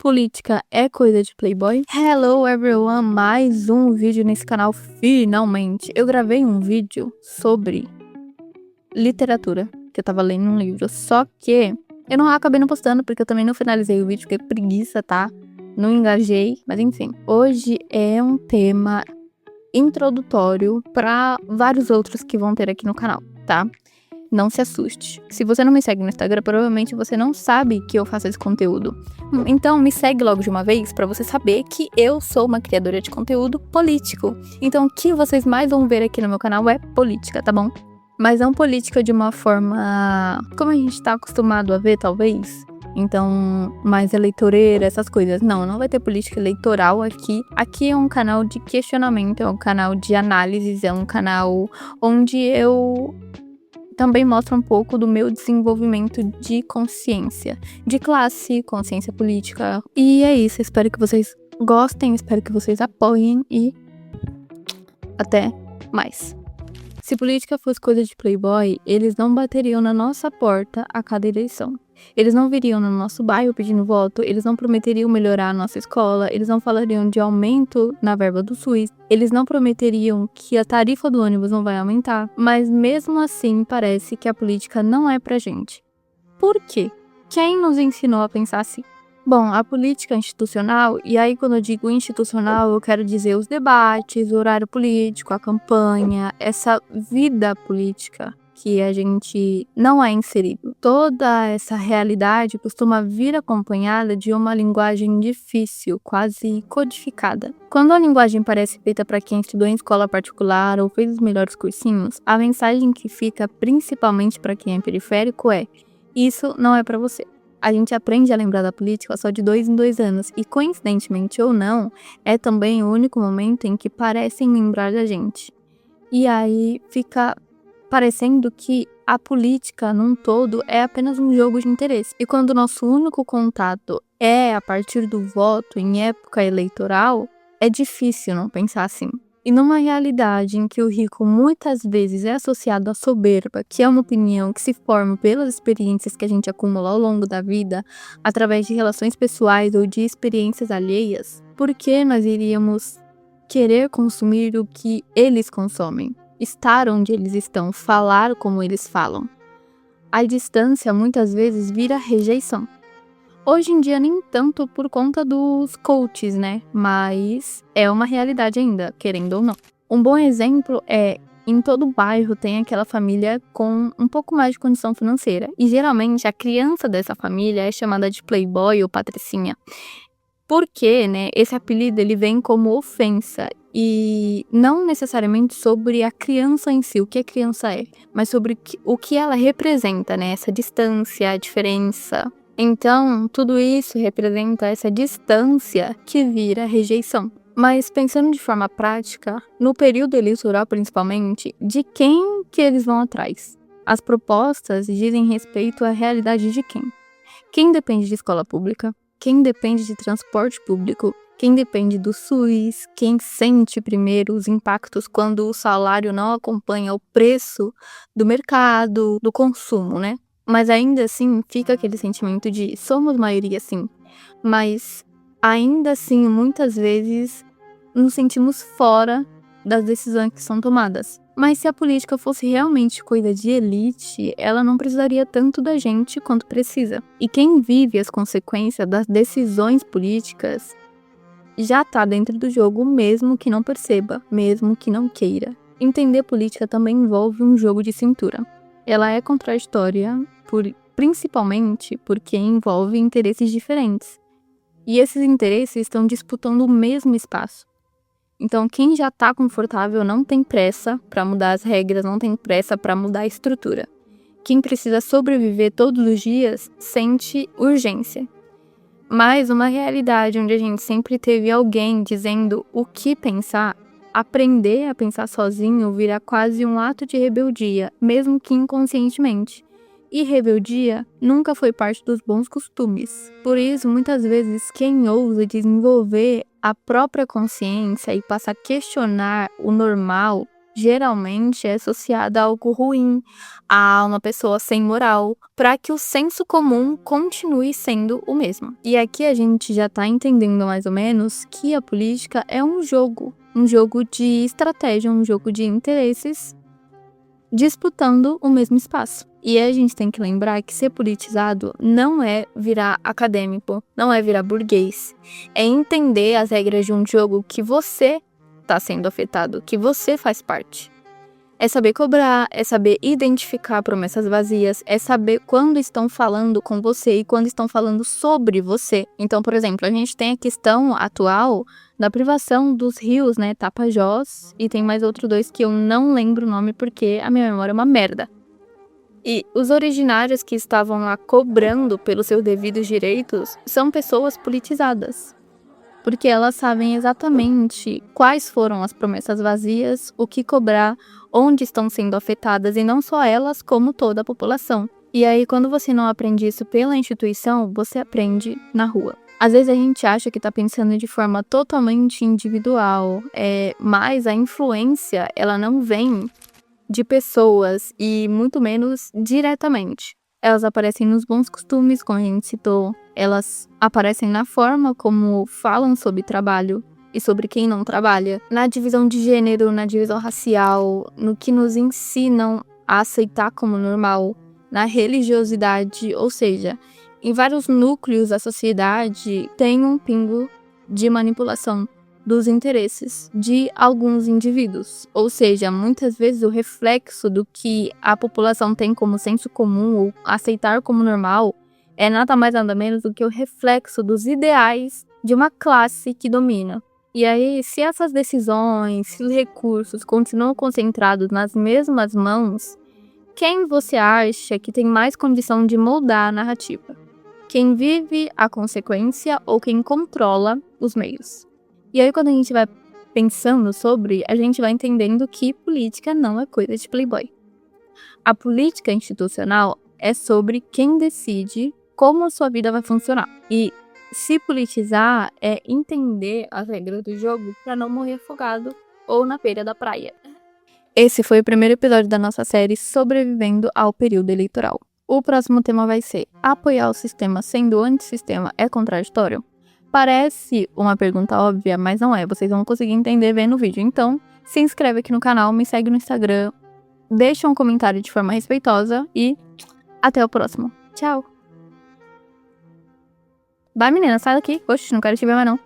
Política é coisa de playboy? Hello everyone, mais um vídeo nesse canal finalmente. Eu gravei um vídeo sobre literatura, que eu tava lendo um livro, só que eu não acabei não postando porque eu também não finalizei o vídeo, porque preguiça, tá? Não engajei, mas enfim. Hoje é um tema introdutório pra vários outros que vão ter aqui no canal, tá? Não se assuste. Se você não me segue no Instagram, provavelmente você não sabe que eu faço esse conteúdo. Então me segue logo de uma vez pra você saber que eu sou uma criadora de conteúdo político. Então o que vocês mais vão ver aqui no meu canal é política, tá bom? Mas não política de uma forma como a gente tá acostumado a ver, talvez. Então, mais eleitoreira, essas coisas. Não vai ter política eleitoral aqui. Aqui é um canal de questionamento, é um canal de análises, é um canal onde eu também mostra um pouco do meu desenvolvimento de consciência, de classe, consciência política. E é isso, espero que vocês gostem, espero que vocês apoiem e até mais. Se política fosse coisa de playboy, eles não bateriam na nossa porta a cada eleição. Eles não viriam no nosso bairro pedindo voto, eles não prometeriam melhorar a nossa escola, eles não falariam de aumento na verba do SUS, eles não prometeriam que a tarifa do ônibus não vai aumentar, mas mesmo assim parece que a política não é pra gente. Por quê? Quem nos ensinou a pensar assim? Bom, a política institucional, e aí quando eu digo institucional, eu quero dizer os debates, o horário político, a campanha, essa vida política que a gente não é inserido. Toda essa realidade costuma vir acompanhada de uma linguagem difícil, quase codificada. Quando a linguagem parece feita para quem estudou em escola particular ou fez os melhores cursinhos, a mensagem que fica principalmente para quem é periférico é: isso não é para você. A gente aprende a lembrar da política só de 2 em 2 anos, e coincidentemente ou não, é também o único momento em que parecem lembrar da gente. E aí fica parecendo que a política num todo é apenas um jogo de interesse. E quando o nosso único contato é a partir do voto em época eleitoral, é difícil não pensar assim. E numa realidade em que o rico muitas vezes é associado à soberba, que é uma opinião que se forma pelas experiências que a gente acumula ao longo da vida, através de relações pessoais ou de experiências alheias, por que nós iríamos querer consumir o que eles consomem? Estar onde eles estão, falar como eles falam. A distância muitas vezes vira rejeição. Hoje em dia nem tanto por conta dos coaches, né? Mas é uma realidade ainda, querendo ou não. Um bom exemplo é, em todo bairro tem aquela família com um pouco mais de condição financeira. E geralmente a criança dessa família é chamada de playboy ou patricinha. Porque, né, esse apelido ele vem como ofensa. E não necessariamente sobre a criança em si, o que a criança é. Mas sobre o que ela representa, né? Essa distância, a diferença. Então, tudo isso representa essa distância que vira rejeição. Mas pensando de forma prática, no período eleitoral principalmente, de quem que eles vão atrás? As propostas dizem respeito à realidade de quem? Quem depende de escola pública? Quem depende de transporte público? Quem depende do SUS? Quem sente primeiro os impactos quando o salário não acompanha o preço do mercado, do consumo, né? Mas ainda assim fica aquele sentimento de somos maioria sim, mas ainda assim muitas vezes nos sentimos fora das decisões que são tomadas. Mas se a política fosse realmente coisa de elite, ela não precisaria tanto da gente quanto precisa. E quem vive as consequências das decisões políticas já tá dentro do jogo, mesmo que não perceba, mesmo que não queira. Entender política também envolve um jogo de cintura. Ela é contraditória, principalmente porque envolve interesses diferentes. E esses interesses estão disputando o mesmo espaço. Então, quem já está confortável não tem pressa para mudar as regras, não tem pressa para mudar a estrutura. Quem precisa sobreviver todos os dias sente urgência. Mas uma realidade onde a gente sempre teve alguém dizendo o que pensar, aprender a pensar sozinho vira quase um ato de rebeldia, mesmo que inconscientemente. E rebeldia nunca foi parte dos bons costumes. Por isso, muitas vezes, quem ousa desenvolver a própria consciência e passa a questionar o normal geralmente é associada a algo ruim, a uma pessoa sem moral, para que o senso comum continue sendo o mesmo. E aqui a gente já tá entendendo mais ou menos que a política é um jogo de estratégia, um jogo de interesses disputando o mesmo espaço. E a gente tem que lembrar que ser politizado não é virar acadêmico, não é virar burguês, é entender as regras de um jogo que você está sendo afetado, que você faz parte. É saber cobrar, é saber identificar promessas vazias, é saber quando estão falando com você e quando estão falando sobre você. Então, por exemplo, a gente tem a questão atual da privação dos rios, né, Tapajós, e tem mais outros dois que eu não lembro o nome porque a minha memória é uma merda. E os originários que estavam lá cobrando pelos seus devidos direitos são pessoas politizadas. Porque elas sabem exatamente quais foram as promessas vazias, o que cobrar, onde estão sendo afetadas, e não só elas, como toda a população. E aí, quando você não aprende isso pela instituição, você aprende na rua. Às vezes a gente acha que está pensando de forma totalmente individual, mas a influência, ela não vem de pessoas e muito menos diretamente. Elas aparecem nos bons costumes, como a gente citou. Elas aparecem na forma como falam sobre trabalho e sobre quem não trabalha. Na divisão de gênero, na divisão racial, no que nos ensinam a aceitar como normal. Na religiosidade, ou seja, em vários núcleos da sociedade tem um pingo de manipulação dos interesses de alguns indivíduos. Ou seja, muitas vezes o reflexo do que a população tem como senso comum ou aceitar como normal é nada mais nada menos do que o reflexo dos ideais de uma classe que domina. E aí, se essas decisões, se os recursos continuam concentrados nas mesmas mãos, quem você acha que tem mais condição de moldar a narrativa? Quem vive a consequência ou quem controla os meios? E aí, quando a gente vai pensando sobre, a gente vai entendendo que política não é coisa de playboy. A política institucional é sobre quem decide como a sua vida vai funcionar. E se politizar é entender as regras do jogo para não morrer afogado ou na beira da praia. Esse foi o primeiro episódio da nossa série Sobrevivendo ao Período Eleitoral. O próximo tema vai ser: apoiar o sistema sendo antissistema é contraditório? Parece uma pergunta óbvia, mas não é. Vocês vão conseguir entender vendo o vídeo. Então, se inscreve aqui no canal, me segue no Instagram, deixa um comentário de forma respeitosa e até o próximo. Tchau! Vai, menina, sai daqui. Oxe, não quero te ver mais não.